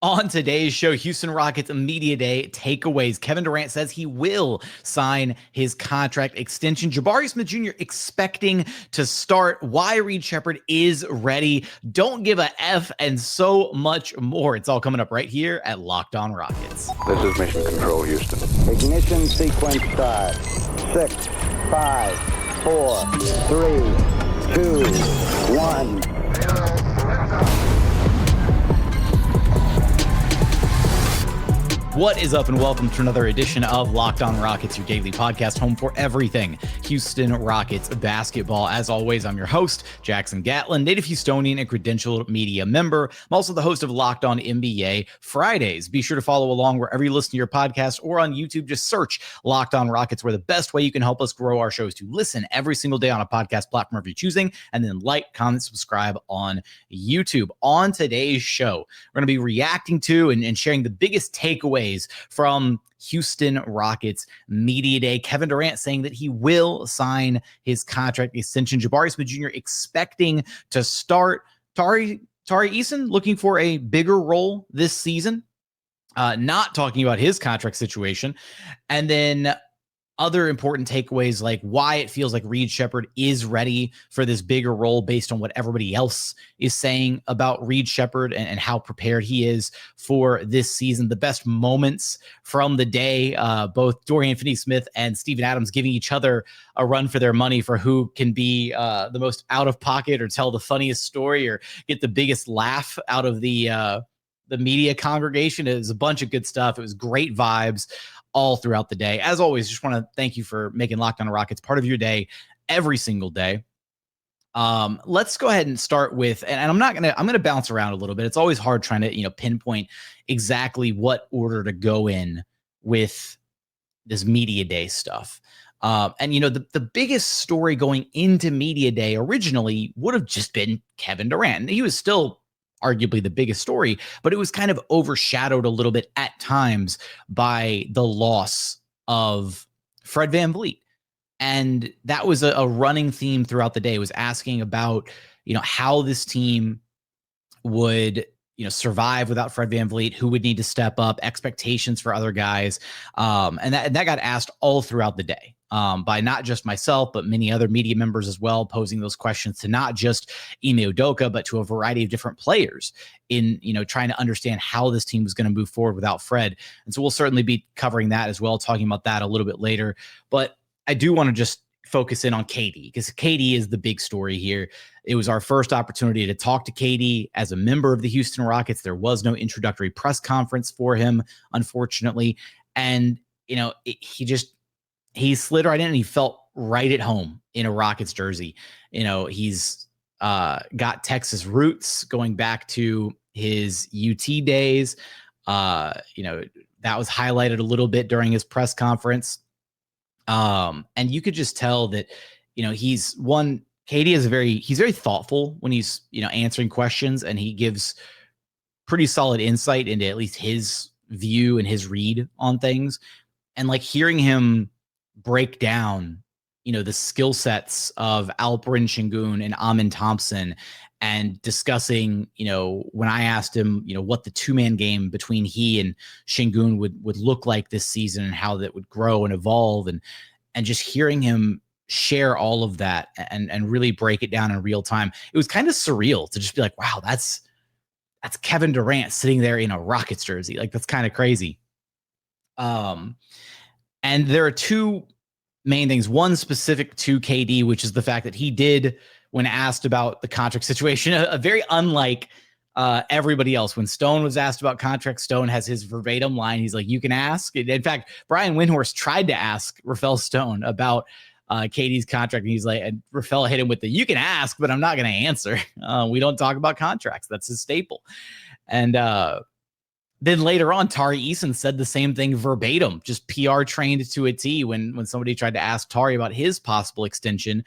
On today's show, Houston Rockets Media Day takeaways. Kevin Durant says he will sign his contract extension. Jabari Smith Jr. expecting to start. Why Reed Sheppard is ready. Don't give a F, and so much more. It's all coming up right here at Locked On Rockets. This is Mission Control, Houston. Ignition sequence start. 6, 5, 4, 3, 2, 1. What is up, and welcome to another edition of Locked On Rockets, your daily podcast, home for everything Houston Rockets basketball. As always, I'm your host, Jackson Gatlin, native Houstonian and credentialed media member. I'm also the host of Locked On NBA Fridays. Be sure to follow along wherever you listen to your podcast or on YouTube. Just search Locked On Rockets, where the best way you can help us grow our show is to listen every single day on a podcast platform of your choosing, and then like, comment, subscribe on YouTube. On today's show, we're going to be reacting to and sharing the biggest takeaways from Houston Rockets Media Day. Kevin Durant saying that he will sign his contract extension. Jabari Smith Jr. expecting to start. Tari Eason looking for a bigger role this season. Not talking about his contract situation. And then other important takeaways, like why it feels like Reed Sheppard is ready for this bigger role based on what everybody else is saying about Reed Sheppard and how prepared he is for this season. The best moments from the day, both Dorian Finney-Smith and Steven Adams giving each other a run for their money for who can be the most out of pocket or tell the funniest story or get the biggest laugh out of the media congregation. It was a bunch of good stuff. It was great vibes all throughout the day. As always, just want to thank you for making Locked On Rockets part of your day every single day. Let's go ahead and start with, and I'm going to bounce around a little bit. It's always hard trying to, pinpoint exactly what order to go in with this media day stuff. And the biggest story going into media day originally would have just been Kevin Durant. He was still arguably the biggest story, but it was kind of overshadowed a little bit at times by the loss of Fred VanVleet. And that was a running theme throughout the day. It was asking about, how this team would, survive without Fred VanVleet, who would need to step up, expectations for other guys. And that got asked all throughout the day. By not just myself, but many other media members as well, posing those questions to not just Ime Udoka, but to a variety of different players in, trying to understand how this team was going to move forward without Fred. And so we'll certainly be covering that as well, talking about that a little bit later. But I do want to just focus in on KD, because KD is the big story here. It was our first opportunity to talk to KD as a member of the Houston Rockets. There was no introductory press conference for him, unfortunately. And, he slid right in and he felt right at home in a Rockets jersey. He's got Texas roots going back to his UT days. That was highlighted a little bit during his press conference. And you could just tell that, KD is he's very thoughtful when he's, answering questions, and he gives pretty solid insight into at least his view and his read on things. And like hearing him break down, the skill sets of Alperen, Sengun, and Thompson, and discussing, when I asked him, what the two-man game between he and Sengun would look like this season and how that would grow and evolve, and just hearing him share all of that and really break it down in real time. It was kind of surreal to just be like, wow, that's Kevin Durant sitting there in a Rockets jersey. Like, that's kind of crazy. And there are two main things. One specific to KD, which is the fact that he did, when asked about the contract situation, a very unlike everybody else. When Stone was asked about contract, Stone has his verbatim line. He's like, you can ask. In fact, Brian Windhorst tried to ask Rafael Stone about KD's contract, and he's like, and Rafael hit him with the, you can ask, but I'm not going to answer. We don't talk about contracts. That's his staple. And then later on, Tari Eason said the same thing verbatim, just PR trained to a T when somebody tried to ask Tari about his possible extension,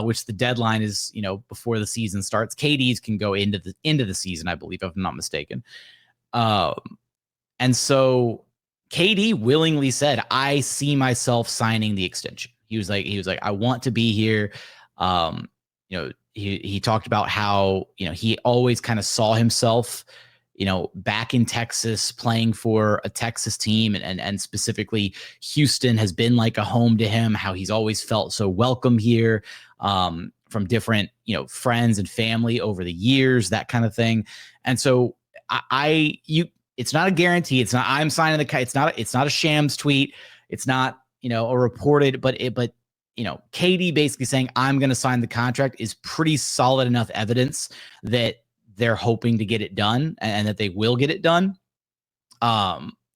which the deadline is, before the season starts. KD's can go into the season, I believe, if I'm not mistaken. And so KD willingly said, I see myself signing the extension. He was like, I want to be here. He talked about how, he always kind of saw himself, back in Texas playing for a Texas team, and specifically Houston has been like a home to him, how he's always felt so welcome here, from different, friends and family over the years, that kind of thing. And so it's not a guarantee. It's not, I'm signing it's not a shams tweet. It's not, a reported, but KD basically saying, I'm going to sign the contract is pretty solid enough evidence that they're hoping to get it done and that they will get it done.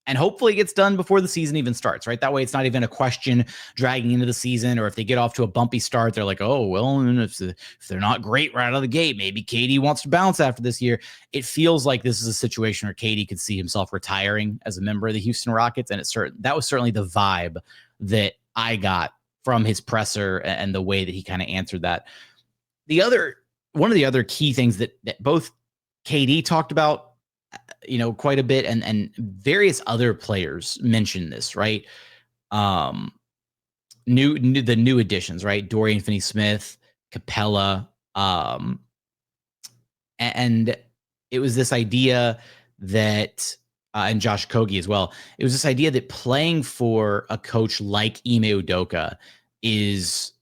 And hopefully it gets done before the season even starts, right? That way it's not even a question dragging into the season, or if they get off to a bumpy start, they're like, oh, well, if they're not great right out of the gate, maybe KD wants to bounce after this year. It feels like this is a situation where KD could see himself retiring as a member of the Houston Rockets. And that was certainly the vibe that I got from his presser and the way that he kind of answered that. One of the other key things that both KD talked about, quite a bit, and various other players mentioned this, right? The new additions, right? Dorian, Finney-Smith, Capela, and it was this idea that, and Josh Okogie as well. It was this idea that playing for a coach like Ime Udoka is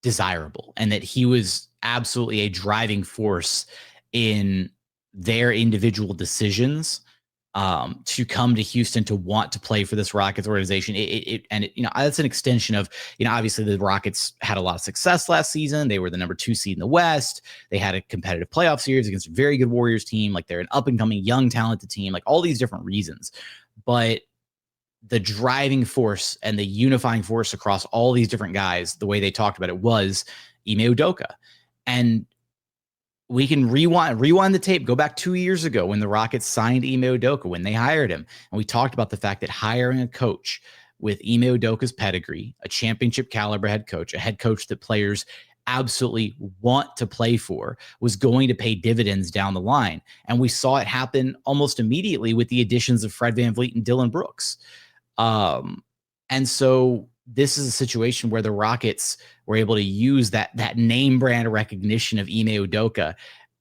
desirable, and that he was absolutely a driving force in their individual decisions to come to Houston, to want to play for this Rockets organization. That's an extension of, obviously the Rockets had a lot of success last season. They were the number 2 seed in the West. They had a competitive playoff series against a very good Warriors team. Like, they're an up and coming young talented team, like all these different reasons. But the driving force and the unifying force across all these different guys, the way they talked about it, was Ime Udoka. And we can rewind the tape, go back 2 years ago when the Rockets signed Ime Udoka, when they hired him. And we talked about the fact that hiring a coach with Ime Udoka's pedigree, a championship caliber head coach, a head coach that players absolutely want to play for, was going to pay dividends down the line. And we saw it happen almost immediately with the additions of Fred VanVleet and Dillon Brooks. And so this is a situation where the Rockets were able to use that name brand recognition of Ime Udoka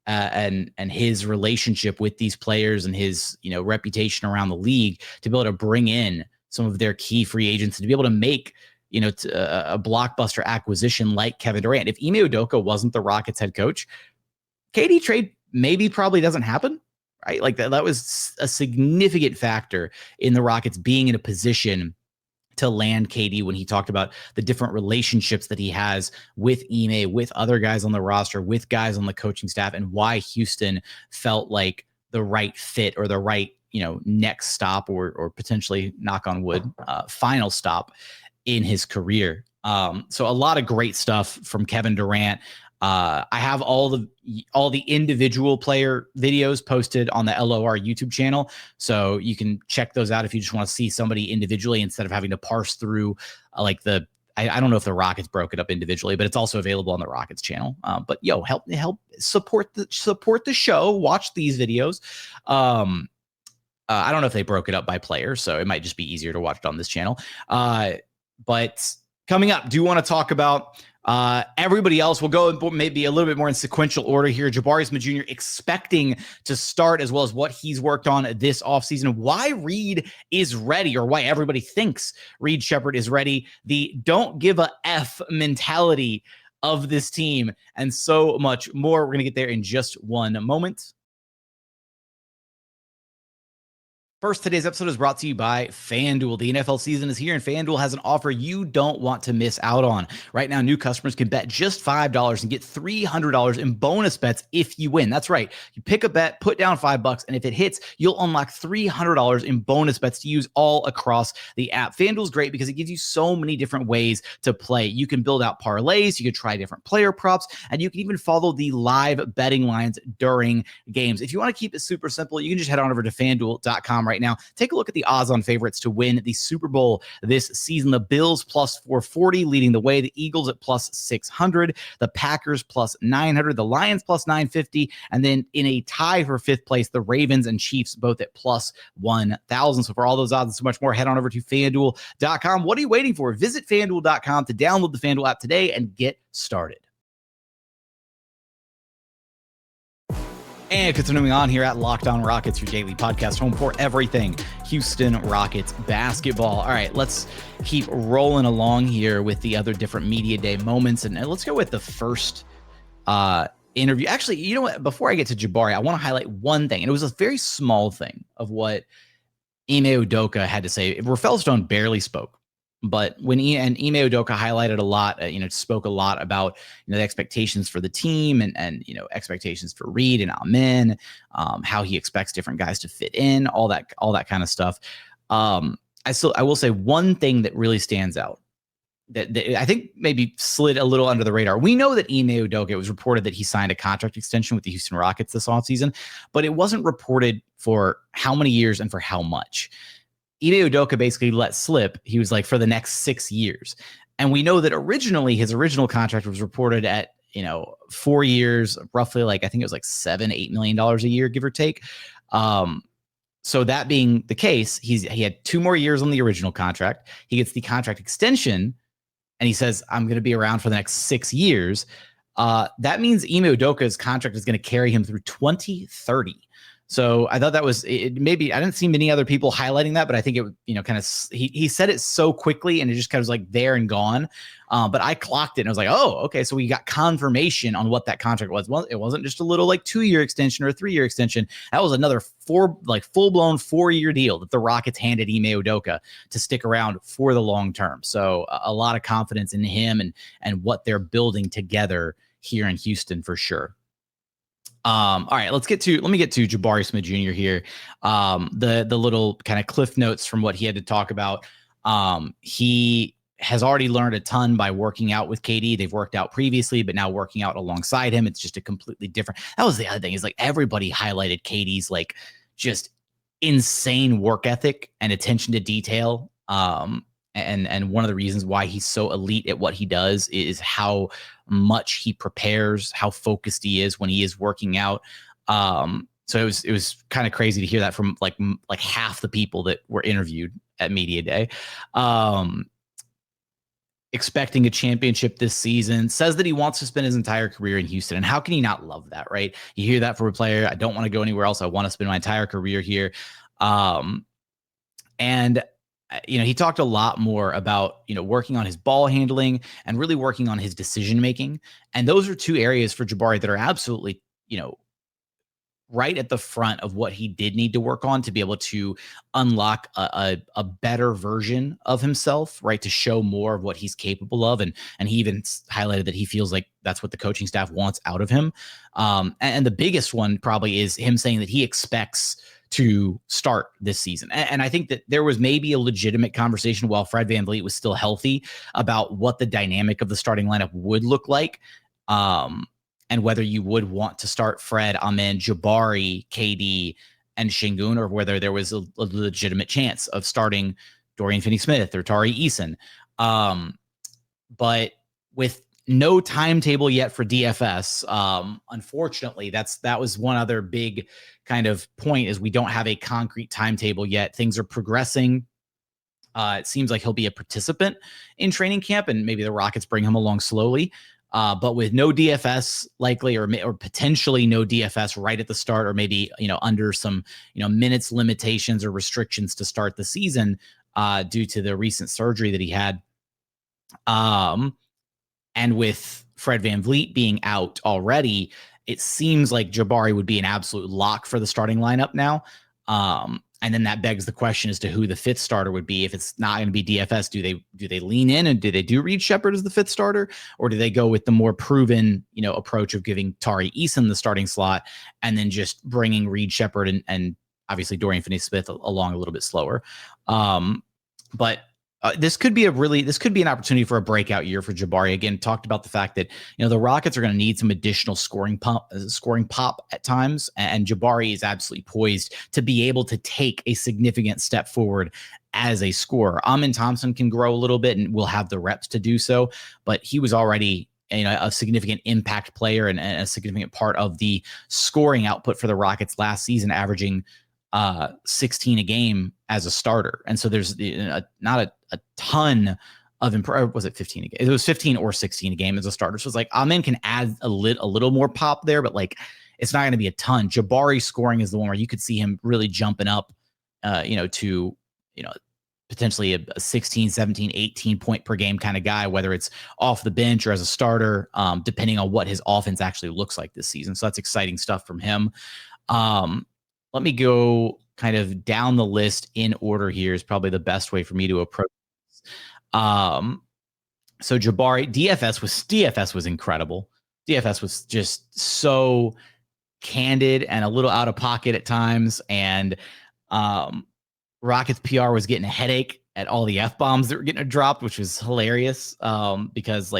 and his relationship with these players and his reputation around the league to be able to bring in some of their key free agents and to be able to make a blockbuster acquisition like Kevin Durant. If Ime Udoka wasn't the Rockets head coach, KD trade probably doesn't happen, right? Like that was a significant factor in the Rockets being in a position to land KD, when he talked about the different relationships that he has with Ime, with other guys on the roster, with guys on the coaching staff, and why Houston felt like the right fit or the right, next stop or potentially, knock on wood, final stop in his career. So a lot of great stuff from Kevin Durant. I have all the individual player videos posted on the LOR YouTube channel, so you can check those out if you just want to see somebody individually instead of having to parse through I don't know if the Rockets broke it up individually, but it's also available on the Rockets channel. But help support the show. Watch these videos. I don't know if they broke it up by player, so it might just be easier to watch it on this channel. But coming up, do you want to talk about everybody else? We'll go maybe a little bit more in sequential order here. Jabari Smith Jr. expecting to start, as well as what he's worked on this offseason, why Reed is ready, or why everybody thinks Reed Sheppard is ready, the don't give a F mentality of this team, and so much more. We're going to get there in just one moment. First, today's episode is brought to you by FanDuel. The NFL season is here, and FanDuel has an offer you don't want to miss out on. Right now, new customers can bet just $5 and get $300 in bonus bets if you win. That's right. You pick a bet, put down $5, and if it hits, you'll unlock $300 in bonus bets to use all across the app. FanDuel is great because it gives you so many different ways to play. You can build out parlays, you can try different player props, and you can even follow the live betting lines during games. If you want to keep it super simple, you can just head on over to FanDuel.com right now. Take a look at the odds on favorites to win the Super Bowl this season. The Bills plus 440 leading the way. The Eagles at plus 600. The Packers plus 900. The Lions plus 950. And then in a tie for fifth place, the Ravens and Chiefs both at plus 1,000. So for all those odds and so much more, head on over to FanDuel.com. What are you waiting for? Visit FanDuel.com to download the FanDuel app today and get started. And continuing on here at Locked On Rockets, your daily podcast home for everything Houston Rockets basketball. All right, let's keep rolling along here with the other different media day moments. And let's go with the first interview. Actually, you know what? Before I get to Jabari, I want to highlight one thing. And it was a very small thing of what Ime Udoka had to say. Rafael Stone barely spoke. But when Ime Udoka highlighted a lot, spoke a lot about the expectations for the team and expectations for Reed and Ime, how he expects different guys to fit in, all that kind of stuff. I will say one thing that really stands out that I think maybe slid a little under the radar. We know that Ime Udoka, it was reported that he signed a contract extension with the Houston Rockets this offseason, but it wasn't reported for how many years and for how much. Ime Udoka basically let slip. He was like, for the next 6 years. And we know that originally his original contract was reported at, 4 years, roughly I think it was like $7-8 million a year, give or take. So that being the case, he had 2 more years on the original contract. He gets the contract extension and he says, I'm going to be around for the next 6 years. That means Ime Udoka's contract is going to carry him through 2030. So I thought that was maybe I didn't see many other people highlighting that, but I think it, kind of he said it so quickly and it just kind of was like there and gone. But I clocked it and I was like, oh, okay. So we got confirmation on what that contract was. Well, it wasn't just a little 2-year extension or a 3-year extension. That was another full-blown 4-year deal that the Rockets handed Ime Udoka to stick around for the long term. So a lot of confidence in him and what they're building together here in Houston for sure. All right, let me get to Jabari Smith Jr. here. The little kind of cliff notes from what he had to talk about. He has already learned a ton by working out with KD. They've worked out previously, but now working out alongside him, it's just a completely different. That was the other thing is everybody highlighted KD's just insane work ethic and attention to detail. And one of the reasons why he's so elite at what he does is how much he prepares, how focused he is when he is working out. So it was kind of crazy to hear that from like half the people that were interviewed at Media Day. Expecting a championship this season, says that he wants to spend his entire career in Houston. And how can you not love that, right? You hear that from a player. I don't want to go anywhere else. I want to spend my entire career here. And he talked a lot more about, working on his ball handling and really working on his decision making. And those are 2 areas for Jabari that are absolutely, right at the front of what he did need to work on to be able to unlock a better version of himself, right? To show more of what he's capable of. And he even highlighted that he feels like that's what the coaching staff wants out of him. And the biggest one probably is him saying that he expects to start this season. And I think that there was maybe a legitimate conversation while Fred VanVleet was still healthy about what the dynamic of the starting lineup would look like. And whether you would want to start Fred, Ime, Jabari, KD, and Sengun, or whether there was a legitimate chance of starting Dorian Finney-Smith or Tari Eason. But with no timetable yet for DFS, unfortunately, that was one other big kind of point is we don't have a concrete timetable yet. Things are progressing. It seems like he'll be a participant in training camp, and maybe the Rockets bring him along slowly. But with no DFS likely, or potentially no DFS right at the start, or maybe under some minutes limitations or restrictions to start the season due to the recent surgery that he had. And with Fred VanVleet being out already, it seems like Jabari would be an absolute lock for the starting lineup now. And then that begs the question as to who the 5th starter would be. If it's not going to be DFS, do they lean in and do they do Reed Sheppard as the 5th starter, or do they go with the more proven, approach of giving Tari Eason the starting slot and then just bringing Reed Sheppard and obviously Dorian Finney-Smith along a little bit slower? But this could be an opportunity for a breakout year for Jabari. Again, talked about the fact that the Rockets are going to need some additional scoring pop at times, and Jabari is absolutely poised to be able to take a significant step forward as a scorer. Thompson can grow a little bit and will have the reps to do so, but he was already a significant impact player and a significant part of the scoring output for the Rockets last season, averaging 16 a game as a starter. And so there's not a ton of was it 15 a game? It was 15 or 16 a game as a starter. So it's like Ime can add a little more pop there, but it's not going to be a ton. Jabari scoring is the one where you could see him really jumping up, to, potentially a 16, 17, 18 point per game kind of guy, whether it's off the bench or as a starter, depending on what his offense actually looks like this season. So that's exciting stuff from him. Let me go kind of down the list in order here is probably the best way for me to approach this. So Jabari, DFS was incredible. DFS was just so candid and a little out of pocket at times. And Rockets PR was getting a headache at all the F-bombs that were getting dropped, which was hilarious, because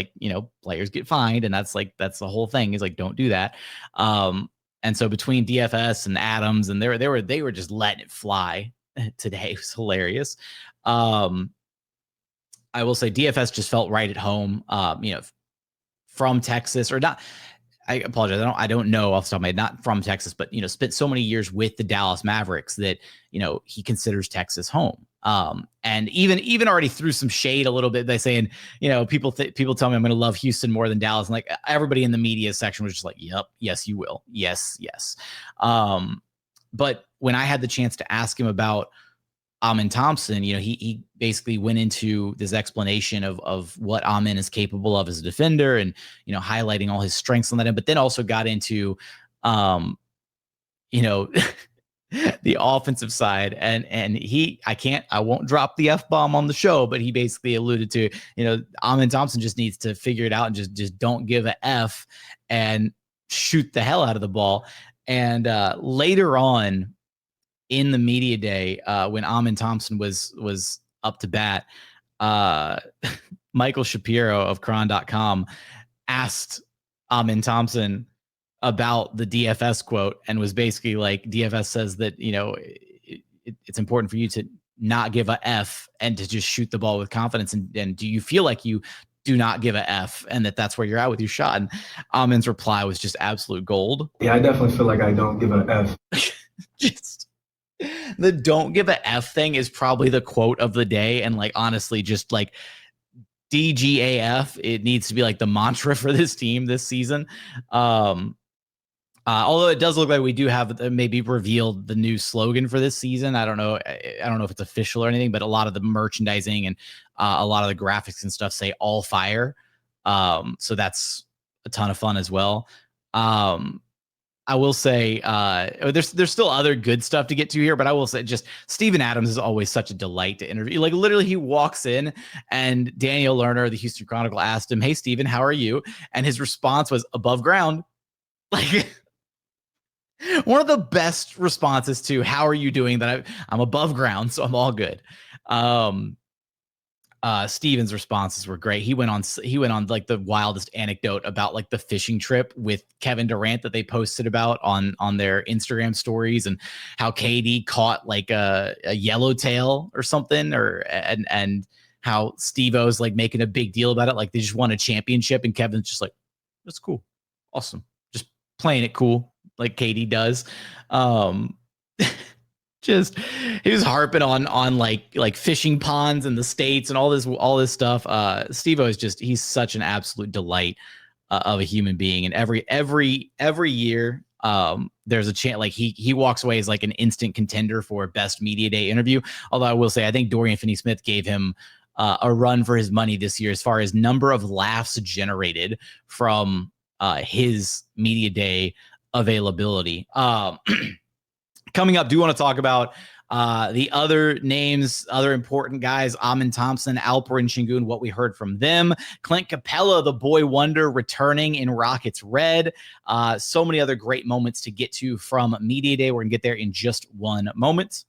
players get fined, and that's the whole thing is like, don't do that. And so between DFS and Adams, and they were just letting it fly today. It was hilarious. I will say DFS just felt right at home, from Texas or not. I apologize. I don't know off the top of my head, not from Texas, but, spent so many years with the Dallas Mavericks that, he considers Texas home. And even already threw some shade a little bit by saying, people tell me I'm going to love Houston more than Dallas. And like everybody in the media section was just like, yep, yes, you will. Yes. But when I had the chance to ask him about Ime Thompson, he basically went into this explanation of what Ime is capable of as a defender and, highlighting all his strengths on that end, but then also got into, the offensive side. And I won't drop the F-bomb on the show, but he basically alluded to, Ime Thompson just needs to figure it out and just don't give a F and shoot the hell out of the ball. And later on, in the media day, when Ime Thompson was up to bat, Michael Shapiro of Cron.com asked Ime Thompson about the DFS quote and was basically like, DFS says that, it's important for you to not give a F and to just shoot the ball with confidence. And do you feel like you do not give a F and that's where you're at with your shot? And Amen's reply was just absolute gold. Yeah, I definitely feel like I don't give an F. Just the don't give a F thing is probably the quote of the day. And like, honestly, just like DGAF, it needs to be like the mantra for this team this season. Although it does look like we do have maybe revealed the new slogan for this season. I don't know if it's official or anything, but a lot of the merchandising and a lot of the graphics and stuff say all fire. So that's a ton of fun as well. I will say there's still other good stuff to get to here, but I will say just Steven Adams is always such a delight to interview. Like literally he walks in and Daniel Lerner of the Houston Chronicle asked him, "Hey, Steven, how are you?" And his response was above ground. Like one of the best responses to how are you doing that I'm above ground, so I'm all good. Steven's responses were great. He went on like the wildest anecdote about like the fishing trip with Kevin Durant that they posted about on their Instagram stories and how KD caught like a yellowtail or something, and how Steve-O's like making a big deal about it. Like they just won a championship and Kevin's just like, that's cool. Awesome. Just playing it cool like KD does. Just he was harping on like fishing ponds in the States and all this stuff. Steve-O is he's such an absolute delight of a human being. And every year there's a chance like he walks away as like an instant contender for best media day interview. Although I will say, I think Dorian Finney-Smith gave him a run for his money this year as far as number of laughs generated from his media day availability. Coming up, do you want to talk about the other names, other important guys, Ime Thompson, Alperen Sengun, what we heard from them, Clint Capela, the boy wonder, returning in Rockets red. So many other great moments to get to from Media Day. We're going to get there in just one moment.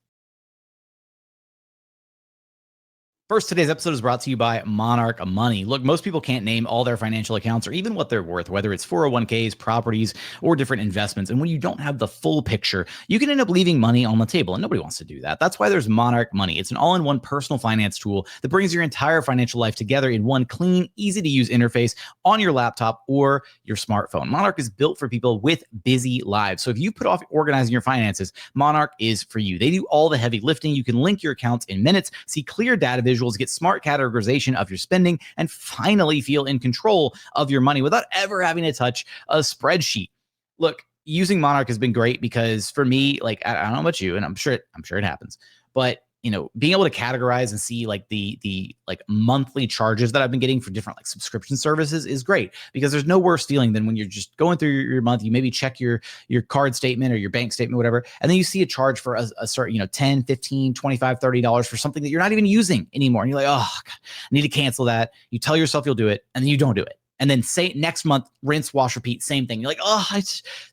First, today's episode is brought to you by Monarch Money. Look, most people can't name all their financial accounts or even what they're worth, whether it's 401ks, properties, or different investments. And when you don't have the full picture, you can end up leaving money on the table, and nobody wants to do that. That's why there's Monarch Money. It's an all-in-one personal finance tool that brings your entire financial life together in one clean, easy-to-use interface on your laptop or your smartphone. Monarch is built for people with busy lives. So if you put off organizing your finances, Monarch is for you. They do all the heavy lifting. You can link your accounts in minutes, see clear data visuals, get smart categorization of your spending, and finally feel in control of your money without ever having to touch a spreadsheet. Look, using Monarch has been great because for me, like, I don't know about you, and I'm sure it happens, but being able to categorize and see like the like monthly charges that I've been getting for different like subscription services is great, because there's no worse feeling than when you're just going through your month. You maybe check your card statement or your bank statement, whatever, and then you see a charge for a certain, $10, $15, $25, $30 for something that you're not even using anymore. And you're like, oh, God, I need to cancel that. You tell yourself you'll do it, and then you don't do it. And then say next month, rinse, wash, repeat, same thing. You're like, oh,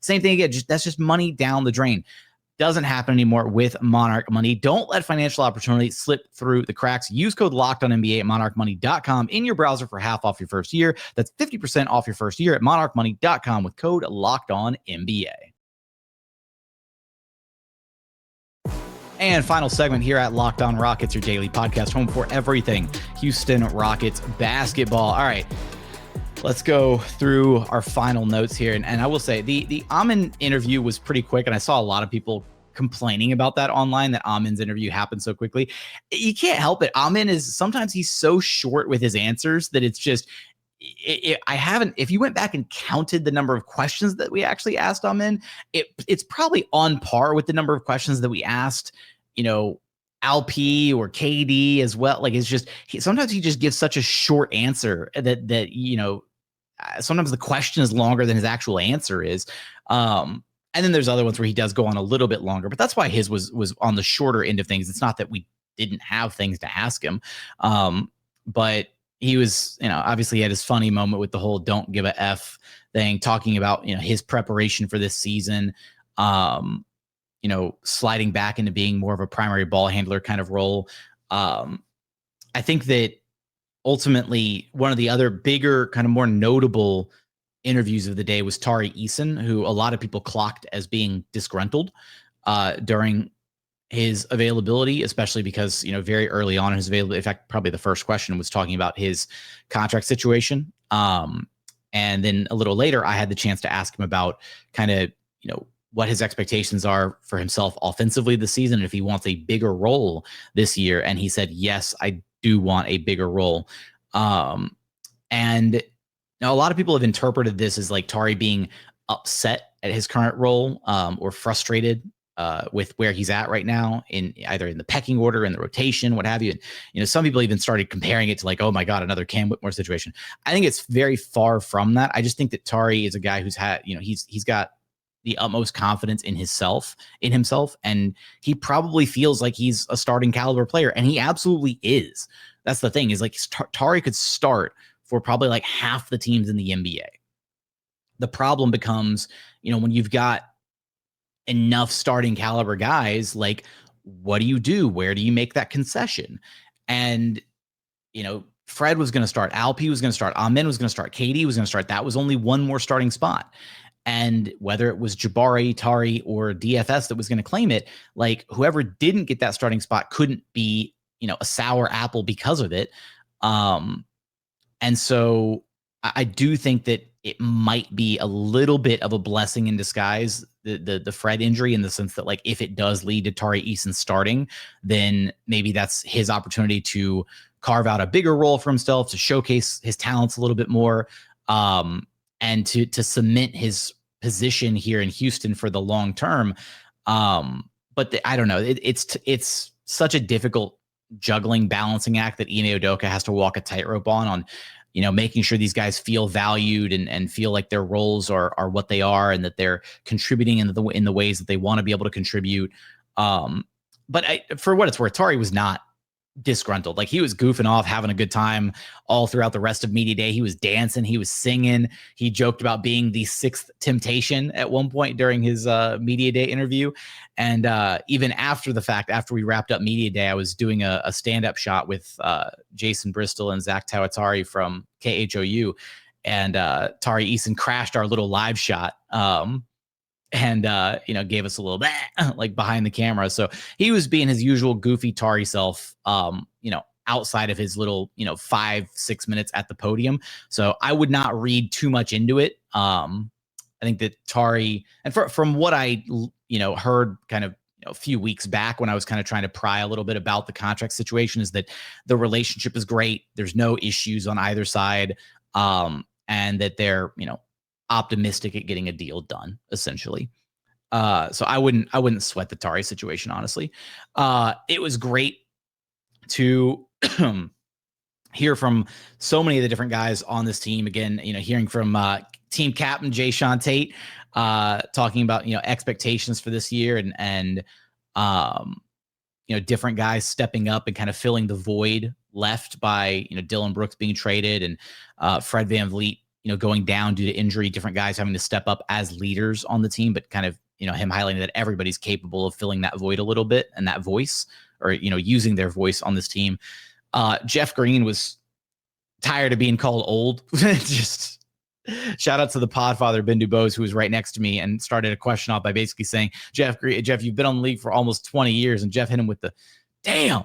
same thing again. That's just money down the drain. Doesn't happen anymore with Monarch Money. Don't let financial opportunity slip through the cracks. Use code LOCKEDONNBA at monarchmoney.com in your browser for half off your first year. That's 50% off your first year at monarchmoney.com with code LOCKEDONNBA. And final segment here at Locked On Rockets, your daily podcast, home for everything Houston Rockets basketball. All right. Let's go through our final notes here. And I will say the Amin interview was pretty quick. And I saw a lot of people complaining about that online, that Amin's interview happened so quickly. You can't help it. Amin sometimes he's so short with his answers that it's just, if you went back and counted the number of questions that we actually asked Amin, it's probably on par with the number of questions that we asked, Alp or KD as well. Like, it's just, sometimes he just gives such a short answer that sometimes the question is longer than his actual answer is. And then there's other ones where he does go on a little bit longer, but that's why his was on the shorter end of things. It's not that we didn't have things to ask him. But he was, obviously he had his funny moment with the whole don't give a F thing, talking about, his preparation for this season, sliding back into being more of a primary ball handler kind of role. I think that ultimately, one of the other bigger, kind of more notable interviews of the day was Tari Eason, who a lot of people clocked as being disgruntled during his availability, especially because, very early on in his availability, in fact, probably the first question was talking about his contract situation. And then a little later, I had the chance to ask him about kind of, what his expectations are for himself offensively this season, if he wants a bigger role this year. And he said, yes, I do want a bigger role. And now a lot of people have interpreted this as like Tari being upset at his current role, or frustrated with where he's at right now, in either in the pecking order, in the rotation, what have you. And, some people even started comparing it to like, oh my God, another Cam Whitmore situation. I think it's very far from that. I just think that Tari is a guy who's had, he's got the utmost confidence in himself, and he probably feels like he's a starting caliber player, and he absolutely is. That's the thing, is like Tari could start for probably like half the teams in the NBA. The problem becomes, when you've got enough starting caliber guys, like, what do you do? Where do you make that concession? And, Fred was going to start, Alp was going to start, Amin was going to start, KD was going to start. That was only one more starting spot. And whether it was Jabari, Tari, or DFS that was going to claim it, like, whoever didn't get that starting spot couldn't be, a sour apple because of it. And so I do think that it might be a little bit of a blessing in disguise, the Fred injury, in the sense that, like, if it does lead to Tari Eason starting, then maybe that's his opportunity to carve out a bigger role for himself, to showcase his talents a little bit more, and to cement his position here in Houston for the long term. But I don't know. It's such a difficult juggling, balancing act that Ime Udoka has to walk a tightrope on, making sure these guys feel valued and feel like their roles are what they are, and that they're contributing in the ways that they want to be able to contribute. But for what it's worth, Tari was not disgruntled. Like, he was goofing off, having a good time all throughout the rest of media day. He was dancing, he was singing. He joked about being the sixth temptation at one point during his media day interview. And even after the fact, after we wrapped up media day, I was doing a stand-up shot with Jason Bristol and Zach Tawatari from KHOU, and Tari Eason crashed our little live shot. And gave us a little like behind the camera. So he was being his usual goofy Tari self, outside of his little, 5-6 minutes at the podium. So I would not read too much into it. I think that Tari, and from what I, heard kind of a few weeks back when I was kind of trying to pry a little bit about the contract situation, is that the relationship is great. There's no issues on either side. And that they're, optimistic at getting a deal done, essentially. So I wouldn't sweat the Tari situation, honestly. It was great to hear from so many of the different guys on this team. Again, hearing from team captain Jayshawn Tate, talking about, expectations for this year and different guys stepping up and kind of filling the void left by, Dillon Brooks being traded and Fred VanVleet, going down due to injury, different guys having to step up as leaders on the team, but kind of, him highlighting that everybody's capable of filling that void a little bit and that voice, or, using their voice on this team. Jeff Green was tired of being called old. Just shout out to the podfather, Ben Dubose, who was right next to me and started a question off by basically saying, Jeff, you've been on the league for almost 20 years. And Jeff hit him with the damn.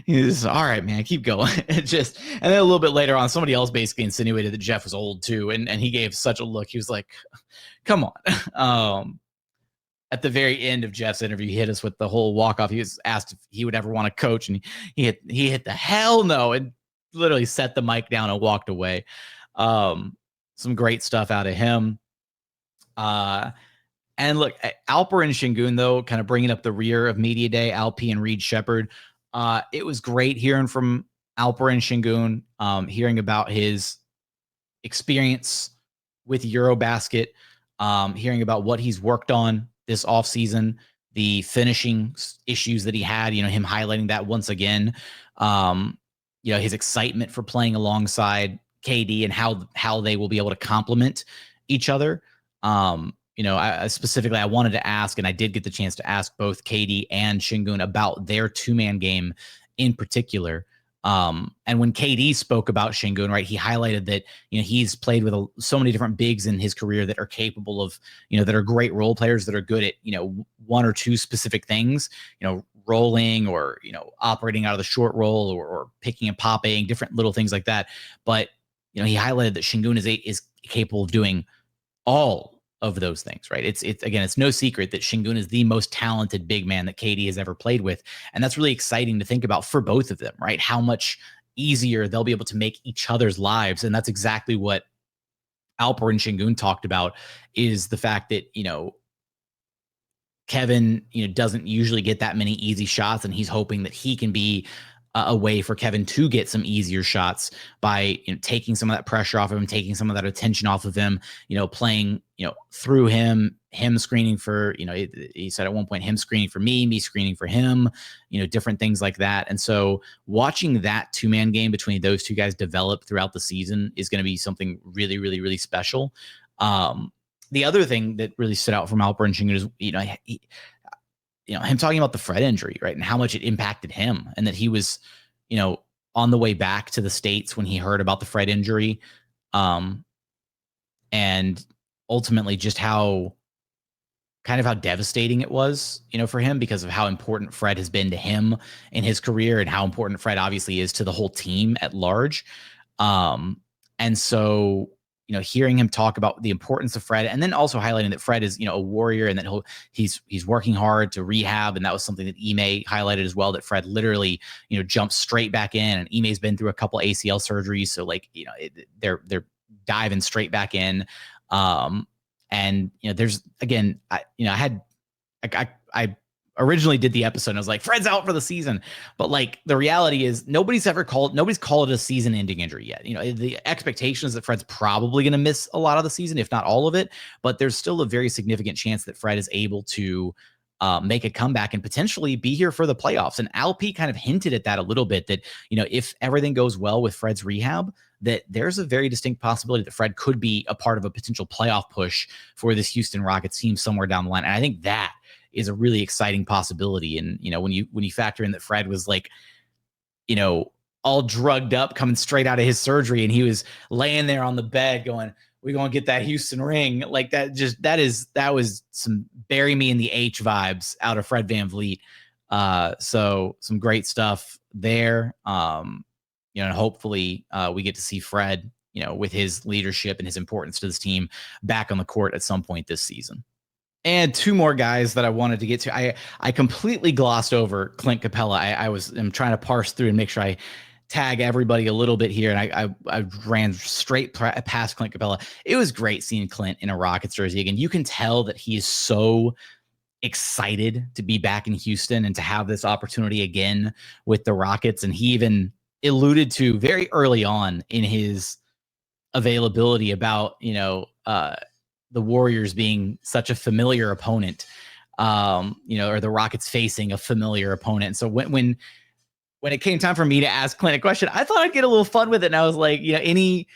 He's all right, man, keep going. And then a little bit later on, somebody else basically insinuated that Jeff was old too. And he gave such a look. He was like, come on. At the very end of Jeff's interview, he hit us with the whole walk-off. He was asked if he would ever want to coach, and he hit the hell no, and literally set the mic down and walked away. Some great stuff out of him. And look, Alperen and Sengun, though, kind of bringing up the rear of Media Day, Alp and Reed Sheppard. It was great hearing from Alperen Sengun, hearing about his experience with Eurobasket, hearing about what he's worked on this offseason, the finishing issues that he had, him highlighting that once again, his excitement for playing alongside KD and how they will be able to complement each other. I specifically, I wanted to ask, and I did get the chance to ask both KD and Sengun about their two-man game in particular. And when KD spoke about Sengun, right, he highlighted that, he's played with so many different bigs in his career that are capable of, that are great role players that are good at, one or two specific things, rolling or, operating out of the short roll or picking and popping, different little things like that. But, he highlighted that Sengun is capable of doing all of those things, right? It's no secret that Sengun is the most talented big man that KD has ever played with. And that's really exciting to think about for both of them, right? How much easier they'll be able to make each other's lives. And that's exactly what Alperen and Sengun talked about, is the fact that, Kevin, doesn't usually get that many easy shots, and he's hoping that he can be a way for Kevin to get some easier shots by taking some of that pressure off of him, taking some of that attention off of him, playing, through him screening for, he said at one point, him screening for me screening for him, different things like that. And so watching that two-man game between those two guys develop throughout the season is going to be something really, really, really special. The other thing that really stood out from Alperen Sengun is, him talking about the Fred injury, right? And how much it impacted him, and that he was, on the way back to the States when he heard about the Fred injury. And ultimately just how devastating it was, for him, because of how important Fred has been to him in his career and how important Fred obviously is to the whole team at large. And so, hearing him talk about the importance of Fred, and then also highlighting that Fred is, a warrior, and that he's working hard to rehab. And that was something that Ime highlighted as well, that Fred literally, jumped straight back in, and Ime's been through a couple ACL surgeries. So they're diving straight back in. And there's, again, I originally did the episode and I was like, Fred's out for the season. But the reality is nobody's called it a season ending injury yet. The expectation is that Fred's probably going to miss a lot of the season, if not all of it, but there's still a very significant chance that Fred is able to make a comeback and potentially be here for the playoffs. And Alp kind of hinted at that a little bit, that, if everything goes well with Fred's rehab, that there's a very distinct possibility that Fred could be a part of a potential playoff push for this Houston Rockets team somewhere down the line. And I think that is a really exciting possibility. And, when you factor in that Fred was all drugged up, coming straight out of his surgery, and he was laying there on the bed going, we're going to get that Houston ring. That was some bury me in the H vibes out of Fred VanVleet. So some great stuff there. And hopefully we get to see Fred, with his leadership and his importance to this team, back on the court at some point this season. And two more guys that I wanted to get to. I completely glossed over Clint Capela. I'm trying to parse through and make sure I tag everybody a little bit here, and I ran straight past Clint Capela. It was great seeing Clint in a Rockets jersey again. You can tell that he is so excited to be back in Houston and to have this opportunity again with the Rockets. And he even alluded to very early on in his availability about, the Warriors being such a familiar opponent, or the Rockets facing a familiar opponent. And so when it came time for me to ask Clint a question, I thought I'd get a little fun with it. And I was like, any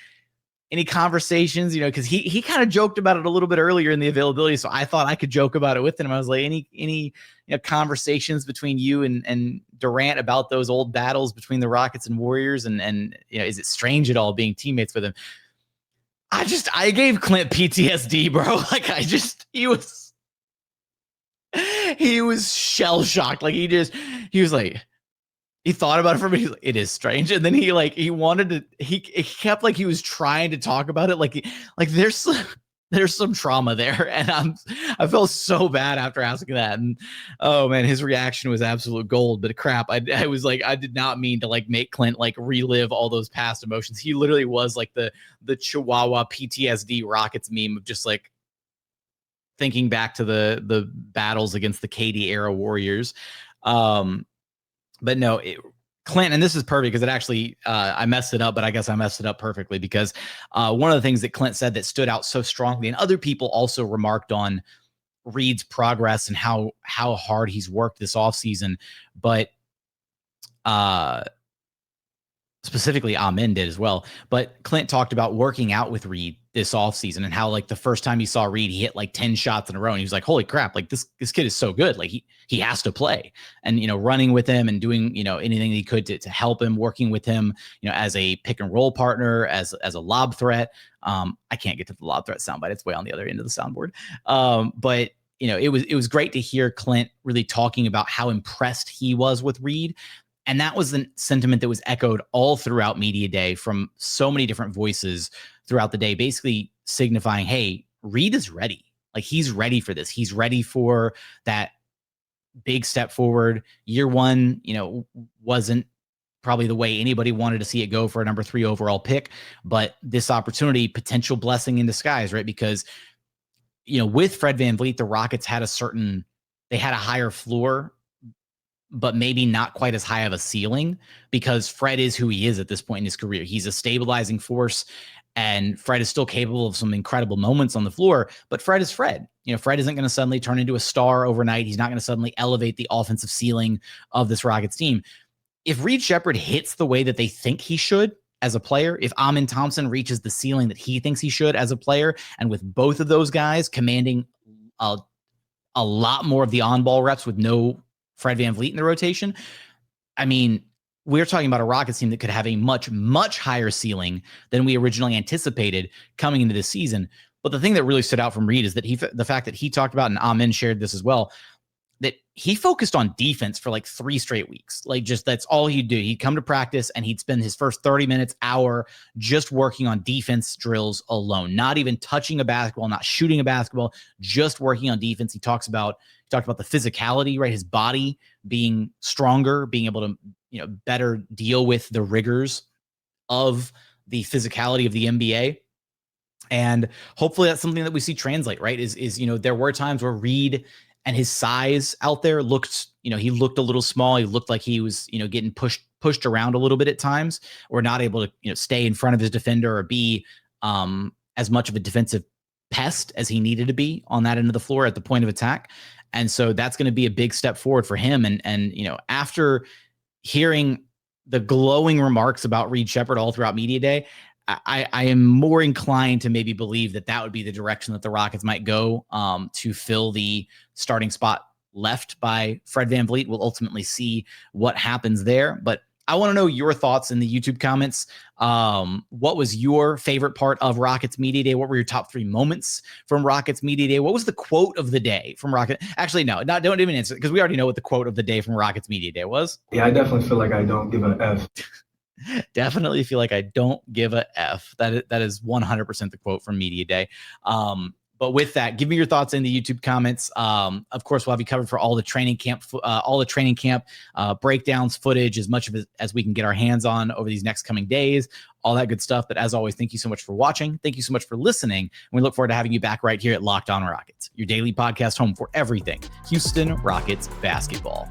conversations, because he kind of joked about it a little bit earlier in the availability. So I thought I could joke about it with him. I was like, any conversations between you and Durant about those old battles between the Rockets and Warriors? And is it strange at all being teammates with him? I gave Clint PTSD, bro. Like he was shell shocked. Like he was like, he thought about it for a minute. He's like, it is strange. And then he kept like, he was trying to talk about it. Like there's some trauma there. And I felt so bad after asking that. And oh man, his reaction was absolute gold, but crap. I was like, I did not mean to like make Clint like relive all those past emotions. He literally was like the Chihuahua PTSD Rockets meme of just like thinking back to the battles against the KD era Warriors. But no, Clint, and this is perfect because it actually, I messed it up, but I guess I messed it up perfectly because one of the things that Clint said that stood out so strongly, and other people also remarked on Reed's progress and how hard he's worked this offseason, but specifically Ime did as well. But Clint talked about working out with Reed this offseason and how like the first time he saw Reed, he hit like 10 shots in a row. And he was like, holy crap, like this kid is so good. Like he has to play. And, running with him and doing, anything he could to help him, working with him, as a pick and roll partner, as a lob threat. I can't get to the lob threat soundbite. It's way on the other end of the soundboard. But it was great to hear Clint really talking about how impressed he was with Reed. And that was the sentiment that was echoed all throughout media day from so many different voices throughout the day, basically signifying, hey, Reed is ready. Like he's ready for this. He's ready for that big step forward. Year one, wasn't probably the way anybody wanted to see it go for a number 3 overall pick, but this opportunity, potential blessing in disguise, right? Because, with Fred VanVleet, the Rockets had they had a higher floor, but maybe not quite as high of a ceiling because Fred is who he is at this point in his career. He's a stabilizing force, and Fred is still capable of some incredible moments on the floor, but Fred is Fred. Fred isn't going to suddenly turn into a star overnight. He's not going to suddenly elevate the offensive ceiling of this Rockets team. If Reed Sheppard hits the way that they think he should as a player, if Ime Thompson reaches the ceiling that he thinks he should as a player, and with both of those guys commanding a lot more of the on-ball reps with no Fred VanVleet in the rotation, I mean, we're talking about a Rockets team that could have a much, much higher ceiling than we originally anticipated coming into this season. But the thing that really stood out from Reed is that the fact that he talked about, and Ime shared this as well, that he focused on defense for like 3 straight weeks. Like just that's all he'd do. He'd come to practice and he'd spend his first 30 minutes, hour just working on defense drills alone, not even touching a basketball, not shooting a basketball, just working on defense. He talked about the physicality, right? His body being stronger, being able to, better deal with the rigors of the physicality of the NBA. And hopefully that's something that we see translate, right? Is there were times where Reed and his size out there looked, he looked a little small. He looked like he was, getting pushed around a little bit at times, or not able to, stay in front of his defender or be as much of a defensive pest as he needed to be on that end of the floor at the point of attack. And so that's going to be a big step forward for him. And after hearing the glowing remarks about Reed Sheppard all throughout media day, I am more inclined to maybe believe that would be the direction that the Rockets might go to fill the starting spot left by Fred VanVleet. We'll ultimately see what happens there. But I want to know your thoughts in the YouTube comments. What was your favorite part of Rockets Media Day? What were your top 3 moments from Rockets Media Day? What was the quote of the day from Rockets? Actually, no, don't even answer, because we already know what the quote of the day from Rockets Media Day was. Yeah, I definitely feel like I don't give an F. Definitely feel like I don't give a F. That is 100% the quote from Media Day. But with that, give me your thoughts in the YouTube comments. Of course, we'll have you covered for all the training camp, breakdowns, footage, as much of it as we can get our hands on over these next coming days, all that good stuff. But as always, thank you so much for watching. Thank you so much for listening. And we look forward to having you back right here at Locked On Rockets, your daily podcast home for everything Houston Rockets basketball.